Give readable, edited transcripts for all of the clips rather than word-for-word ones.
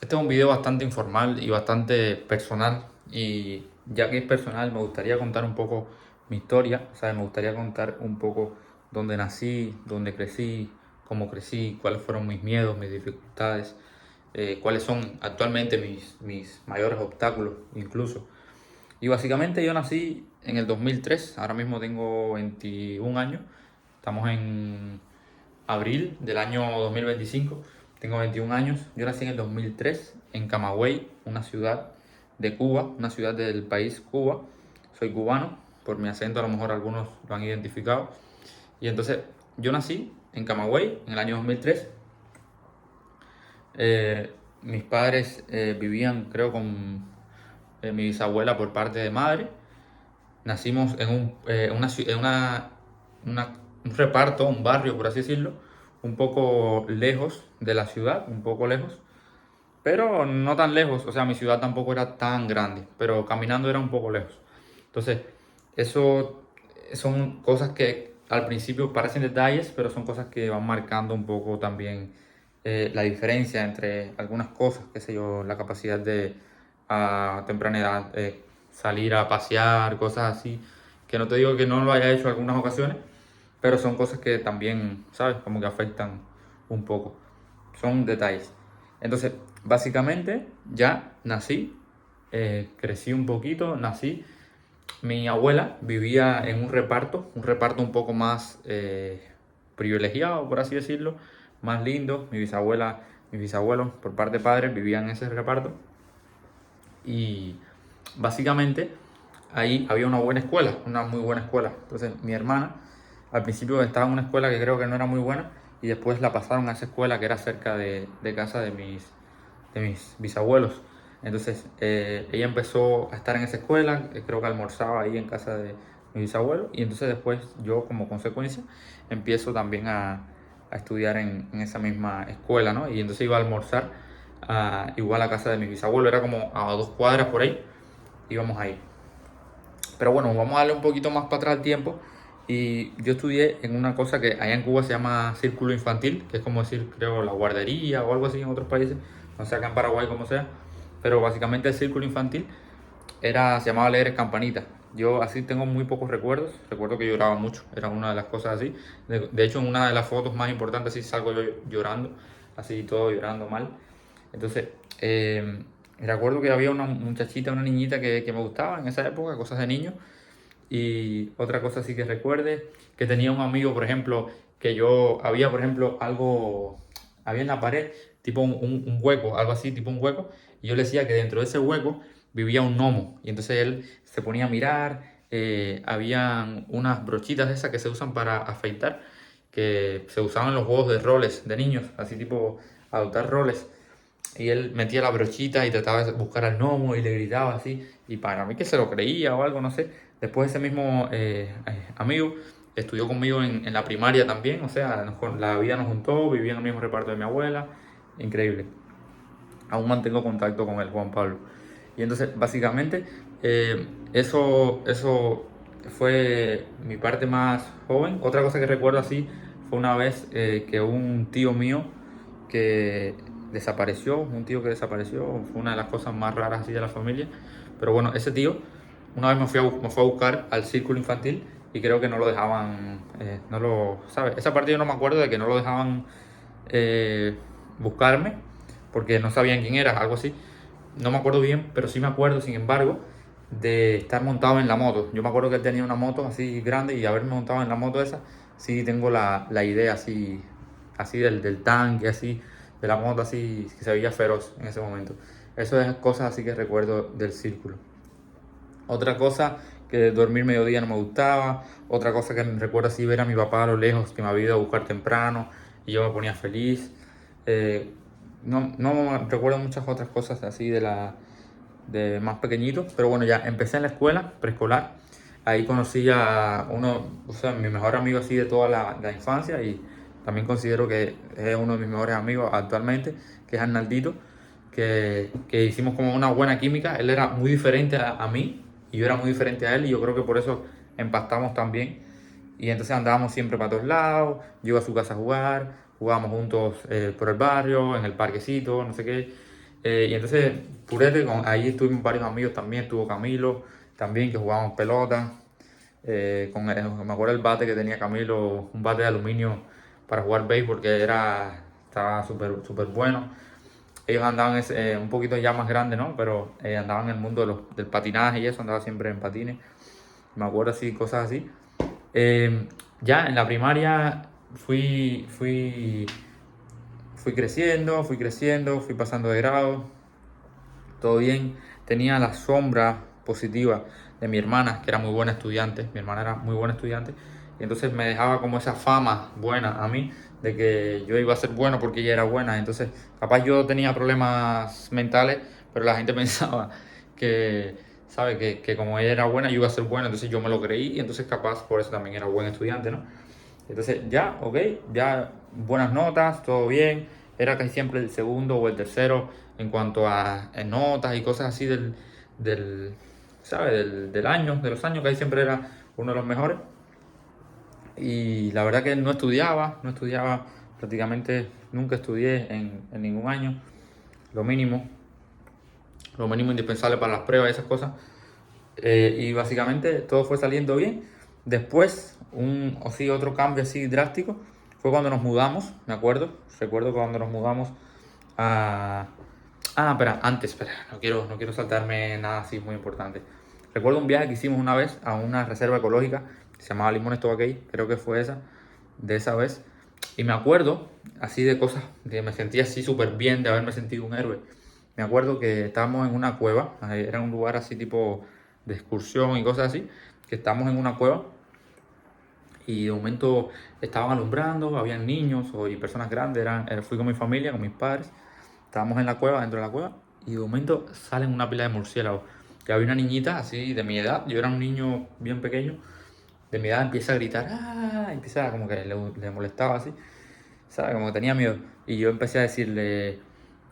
Este es un video bastante informal y bastante personal. Y ya que es personal, me gustaría contar un poco mi historia. O sea, me gustaría contar un poco dónde nací, dónde crecí, cuáles fueron mis miedos, mis dificultades, cuáles son actualmente mis mayores obstáculos, incluso. Y básicamente yo nací en el 2003. Ahora mismo tengo 21 años. Estamos en abril del año 2025. Tengo 21 años. Yo nací en el 2003 en Camagüey, una ciudad de Cuba, una ciudad del país Cuba. Soy cubano, por mi acento a lo mejor algunos lo han identificado. Y entonces yo nací en Camagüey en el año 2003. Mis padres vivían, creo, con mi bisabuela por parte de madre. Nacimos en una- un reparto, un barrio, por así decirlo, un poco lejos de la ciudad, un poco lejos, pero no tan lejos. O sea, mi ciudad tampoco era tan grande, pero caminando era un poco lejos. Entonces, eso son cosas que al principio parecen detalles, pero son cosas que van marcando un poco también la diferencia entre algunas cosas, qué sé yo, la capacidad de a temprana edad salir a pasear, cosas así, que no te digo que no lo haya hecho en algunas ocasiones, pero son cosas que también, ¿sabes? Como que afectan un poco. Son detalles. Entonces, básicamente, ya nací, crecí un poquito, nací. Mi abuela vivía en un reparto un poco más privilegiado, por así decirlo, más lindo. Mis bisabuelos, por parte de padres, vivían en ese reparto. Y básicamente ahí había una buena escuela, una muy buena escuela. Entonces mi hermana al principio estaba en una escuela que creo que no era muy buena y después la pasaron a esa escuela que era cerca de casa de mis bisabuelos. Entonces ella empezó a estar en esa escuela, creo que almorzaba ahí en casa de mi bisabuelo y entonces después yo como consecuencia empiezo también a estudiar en esa misma escuela, ¿no? Y entonces iba a almorzar igual a casa de mi bisabuelo, era como a 2 cuadras por ahí, íbamos ahí. Pero bueno, vamos a darle un poquito más para atrás el tiempo. Y yo estudié en una cosa que allá en Cuba se llama círculo infantil, que es como decir, creo, la guardería o algo así en otros países, no sé acá en Paraguay como sea, pero básicamente el círculo infantil se llamaba Alegres Campanitas. Yo así tengo muy pocos recuerdos, recuerdo que lloraba mucho, era una de las cosas así. De hecho, en una de las fotos más importantes sí salgo yo llorando, así todo llorando mal. Entonces, recuerdo que había una muchachita, una niñita que me gustaba en esa época, cosas de niño. Y otra cosa sí que recuerde, que tenía un amigo, por ejemplo, que yo había, por ejemplo, había en la pared, tipo un hueco, algo así, tipo un hueco, y yo le decía que dentro de ese hueco vivía un gnomo, y entonces él se ponía a mirar, habían unas brochitas esas que se usan para afeitar, que se usaban en los juegos de roles de niños, así tipo adoptar roles, y él metía la brochita y trataba de buscar al gnomo y le gritaba así. Y para mí que se lo creía o algo, no sé. Después ese mismo amigo estudió conmigo en la primaria también. O sea, la vida nos juntó, vivía en el mismo reparto de mi abuela. Increíble. Aún mantengo contacto con el Juan Pablo. Y entonces, básicamente, eso fue mi parte más joven. Otra cosa que recuerdo así fue una vez que un tío mío que desapareció, un tío que desapareció, fue una de las cosas más raras así de la familia. Pero bueno, ese tío una vez me fue a buscar al círculo infantil y creo que no lo dejaban, no lo, ¿sabes? Esa parte yo no me acuerdo de que no lo dejaban eh, buscarme porque no sabían quién era, algo así. No me acuerdo bien, pero sí me acuerdo, sin embargo, de estar montado en la moto. Yo me acuerdo que él tenía una moto así grande y haberme montado en la moto esa, sí tengo la idea así, así del tanque, así, de la moto así, que se veía feroz en ese momento. Eso es cosas así que recuerdo del círculo. Otra cosa que dormir mediodía no me gustaba. Otra cosa que me recuerdo así ver a mi papá a lo lejos que me había ido a buscar temprano y yo me ponía feliz. Eh, no recuerdo muchas otras cosas así de más pequeñito, pero bueno, ya empecé en la escuela preescolar. Ahí conocí a uno, o sea, mi mejor amigo así de toda la infancia y también considero que es uno de mis mejores amigos actualmente, que es Arnaldito, que hicimos como una buena química. Él era muy diferente a mí y yo era muy diferente a él y yo creo que por eso empatamos tan bien. Y entonces andábamos siempre para todos lados, yo iba a su casa a jugar, jugábamos juntos por el barrio, en el parquecito, no sé qué. Y entonces, Purete, ahí estuvimos varios amigos también, estuvo Camilo, también que jugábamos pelota. Me acuerdo el bate que tenía Camilo, un bate de aluminio para jugar béisbol que estaba súper bueno. Ellos andaban un poquito ya más grandes, ¿no? Pero andaban en el mundo del patinaje y eso, andaba siempre en patines. Me acuerdo así, cosas así. Ya en la primaria fui creciendo, fui pasando de grado, todo bien. Tenía la sombra positiva de mi hermana, que era muy buena estudiante. Mi hermana era muy buena estudiante. Y entonces me dejaba como esa fama buena a mí de que yo iba a ser bueno porque ella era buena. Entonces, capaz yo tenía problemas mentales, pero la gente pensaba que, ¿sabe? Que como ella era buena, yo iba a ser bueno. Entonces yo me lo creí y entonces capaz por eso también era buen estudiante, ¿no? Entonces ya, ok, ya buenas notas, todo bien. Era casi siempre el segundo o el tercero en cuanto a notas y cosas así del, ¿sabe? Del año, de los años, que ahí siempre era uno de los mejores. Y la verdad que no estudiaba prácticamente, nunca estudié en ningún año, lo mínimo, lo mínimo indispensable para las pruebas y esas cosas. Y básicamente todo fue saliendo bien. Después, otro cambio así drástico fue cuando nos mudamos, me acuerdo. Recuerdo cuando nos mudamos a... Ah, espera, no quiero saltarme nada así muy importante. Recuerdo un viaje que hicimos una vez a una reserva ecológica que se llamaba Limones Tobaquey, creo que fue de esa vez. Y me acuerdo así de cosas, que me sentía así súper bien de haberme sentido un héroe. Me acuerdo que estábamos en una cueva, era un lugar así tipo de excursión y cosas así, que estábamos en una cueva y de momento estaban alumbrando, habían niños y personas grandes, fui con mi familia, con mis padres, estábamos en la cueva, dentro de la cueva, y de momento salen una pila de murciélagos. Que había una niñita así de mi edad, yo era un niño bien pequeño, de mi edad empieza a gritar, ¡ah! Empieza como que le molestaba así, ¿sabes? Como que tenía miedo. Y yo empecé a decirle,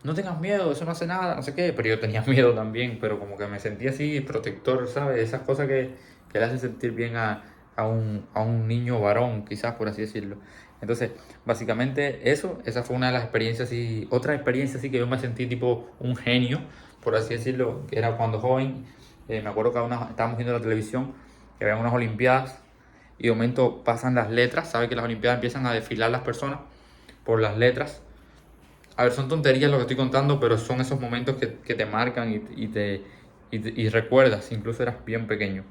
no tengas miedo, eso no hace nada, no sé qué. Pero yo tenía miedo también, pero como que me sentía así protector, ¿sabes? Esas cosas que le hacen sentir bien a un niño varón, quizás por así decirlo. Entonces, básicamente esa fue una de las experiencias así, otra experiencia así que yo me sentí tipo un genio, por así decirlo, que era cuando joven. Me acuerdo que estábamos viendo la televisión, que había unas olimpiadas y de momento pasan las letras, ¿sabes? Que las olimpiadas empiezan a desfilar las personas por las letras. A ver, son tonterías lo que estoy contando, pero son esos momentos que te marcan y recuerdas, incluso eras bien pequeño.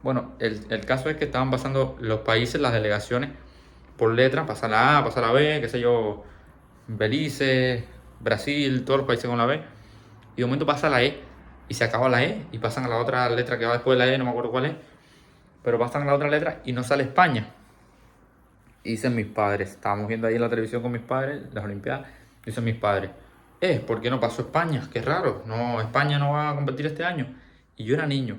Bueno, el caso es que estaban pasando los países, las delegaciones, por letras, pasa la A, pasa la B, qué sé yo, Belice, Brasil, todos los países con la B. Y de momento pasa la E y se acaba la E y pasan a la otra letra que va después de la E, no me acuerdo cuál es, pero pasan a la otra letra y no sale España. Y dicen mis padres, estábamos viendo ahí en la televisión con mis padres, las Olimpiadas, dicen mis padres, ¿por qué no pasó España? Qué raro, no, España no va a competir este año. Y yo era niño,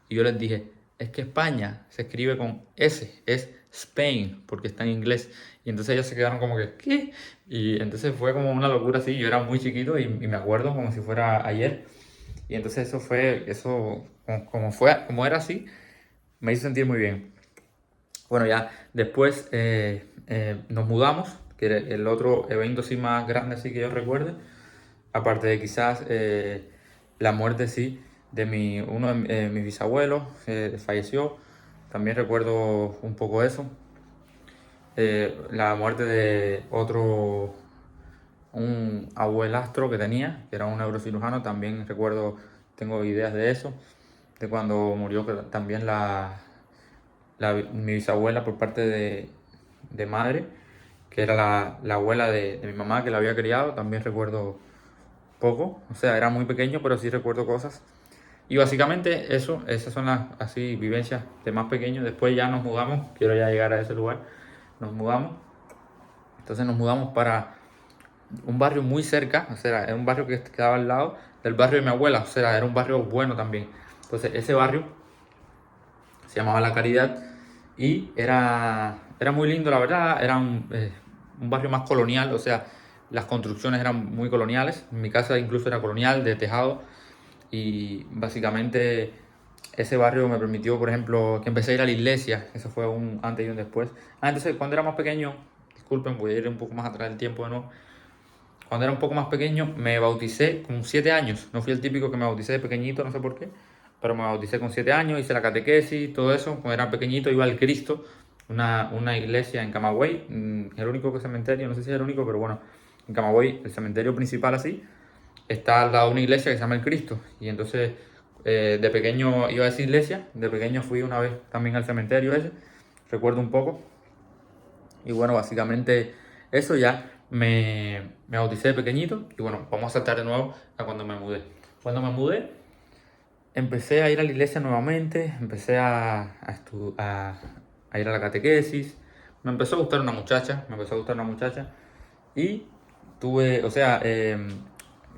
y yo les dije, es que España se escribe con S, es Spain, porque está en inglés. Y entonces ellos se quedaron como que, ¿qué? Y entonces fue como una locura así, yo era muy chiquito y me acuerdo como si fuera ayer. Y entonces como era así, me hizo sentir muy bien. Bueno, ya después nos mudamos, que era el otro evento así más grande así que yo recuerde, aparte de quizás la muerte sí de uno de mis bisabuelos, falleció, también recuerdo un poco eso. La muerte de un abuelastro que tenía, que era un neurocirujano, también recuerdo, tengo ideas de eso, de cuando murió también mi bisabuela por parte de madre, que era la abuela de mi mamá que la había criado, también recuerdo poco, o sea, era muy pequeño, pero sí recuerdo cosas. Y básicamente esas son las así vivencias de más pequeño. Después ya nos mudamos, quiero ya llegar a ese lugar, nos mudamos. Entonces nos mudamos para un barrio muy cerca, o sea, era un barrio que quedaba al lado del barrio de mi abuela, o sea, era un barrio bueno también. Entonces ese barrio se llamaba La Caridad y era muy lindo, la verdad, era un barrio más colonial, o sea, las construcciones eran muy coloniales, mi casa incluso era colonial, de tejado, y básicamente ese barrio me permitió, por ejemplo, que empecé a ir a la iglesia, eso fue un antes y un después. Entonces cuando era más pequeño, disculpen, voy a ir un poco más atrás del tiempo de nuevo, cuando era un poco más pequeño, me bauticé con 7 años. No fui el típico que me bauticé de pequeñito, no sé por qué, pero me bauticé con 7 años, hice la catequesis, todo eso. Cuando era pequeñito iba al Cristo, una iglesia en Camagüey, el único cementerio, no sé si es el único, pero bueno, en Camagüey, el cementerio principal así, está al lado de una iglesia que se llama el Cristo. Y entonces, de pequeño iba a esa iglesia, de pequeño fui una vez también al cementerio ese, recuerdo un poco. Y bueno, básicamente eso ya me bauticé de pequeñito. Y bueno, vamos a saltar de nuevo a cuando me mudé. Cuando me mudé, empecé a ir a la iglesia nuevamente, empecé a ir a la catequesis. Me empezó a gustar una muchacha, me empezó a gustar una muchacha. Y tuve, o sea,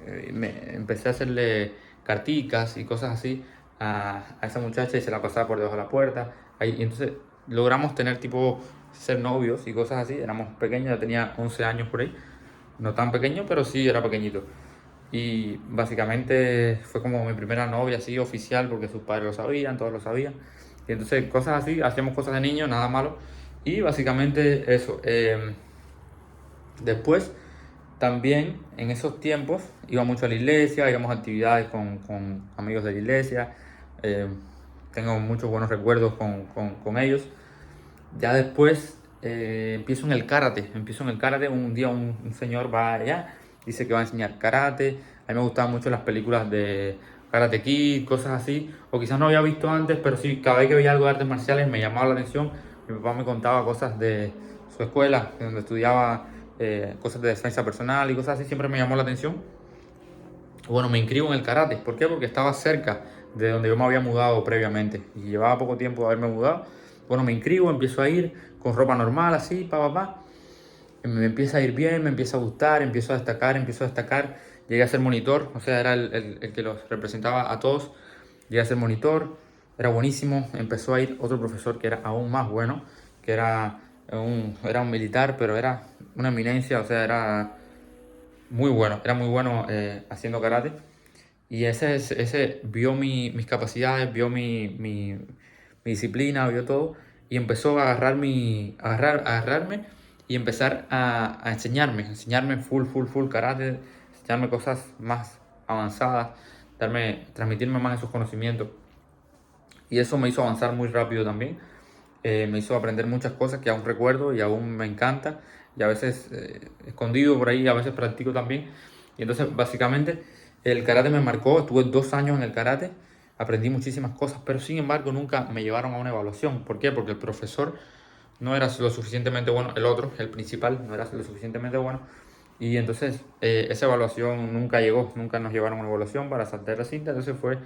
empecé a hacerle carticas y cosas así a esa muchacha y se la pasaba por debajo de la puerta. Ahí, y entonces logramos tener tipo ser novios y cosas así. Éramos pequeños, ya tenía 11 años por ahí. No tan pequeño, pero sí era pequeñito. Y básicamente fue como mi primera novia así oficial porque sus padres lo sabían, todos lo sabían. Y entonces cosas así, hacíamos cosas de niños, nada malo. Y básicamente eso. Después, también en esos tiempos, iba mucho a la iglesia, íbamos a actividades con amigos de la iglesia. eh, Tengo muchos buenos recuerdos con ellos. Ya después empiezo en el karate. Un día un señor va allá, dice que va a enseñar karate. A mí me gustaban mucho las películas de Karate Kid, cosas así. O quizás no había visto antes, pero sí, cada vez que veía algo de artes marciales me llamaba la atención. Mi papá me contaba cosas de su escuela, donde estudiaba cosas de defensa personal y cosas así. Siempre me llamó la atención. Bueno, me inscribo en el karate. ¿Por qué? Porque estaba cerca de donde yo me había mudado previamente. Y llevaba poco tiempo de haberme mudado. Bueno, me inscribo, empiezo a ir con ropa normal, así, pa. Me empieza a ir bien, me empieza a gustar, empiezo a destacar, empiezo a destacar. Llegué a ser monitor, o sea, era el que los representaba a todos. Llegué a ser monitor, era buenísimo. Empezó a ir otro profesor que era aún más bueno, que era un militar, pero era una eminencia, o sea, era muy bueno haciendo karate. Y ese vio mis capacidades, vio mi disciplina, vio todo. Y empezó a a agarrarme y empezar a enseñarme full karate, enseñarme cosas más avanzadas, transmitirme más esos conocimientos. Y eso me hizo avanzar muy rápido también. Me hizo aprender muchas cosas que aún recuerdo y aún me encanta. Y a veces escondido por ahí, a veces practico también. Y entonces básicamente el karate me marcó. Estuve 2 años en el karate. Aprendí muchísimas cosas, pero sin embargo nunca me llevaron a una evaluación. ¿Por qué? Porque el profesor no era lo suficientemente bueno, el otro, el principal, no era lo suficientemente bueno. Y entonces esa evaluación nunca llegó, nunca nos llevaron a una evaluación para saltar la cinta. Entonces fue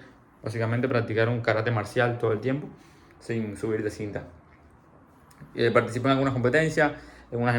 básicamente practicar un karate marcial todo el tiempo sin subir de cinta. Participé en algunas competencias, en unas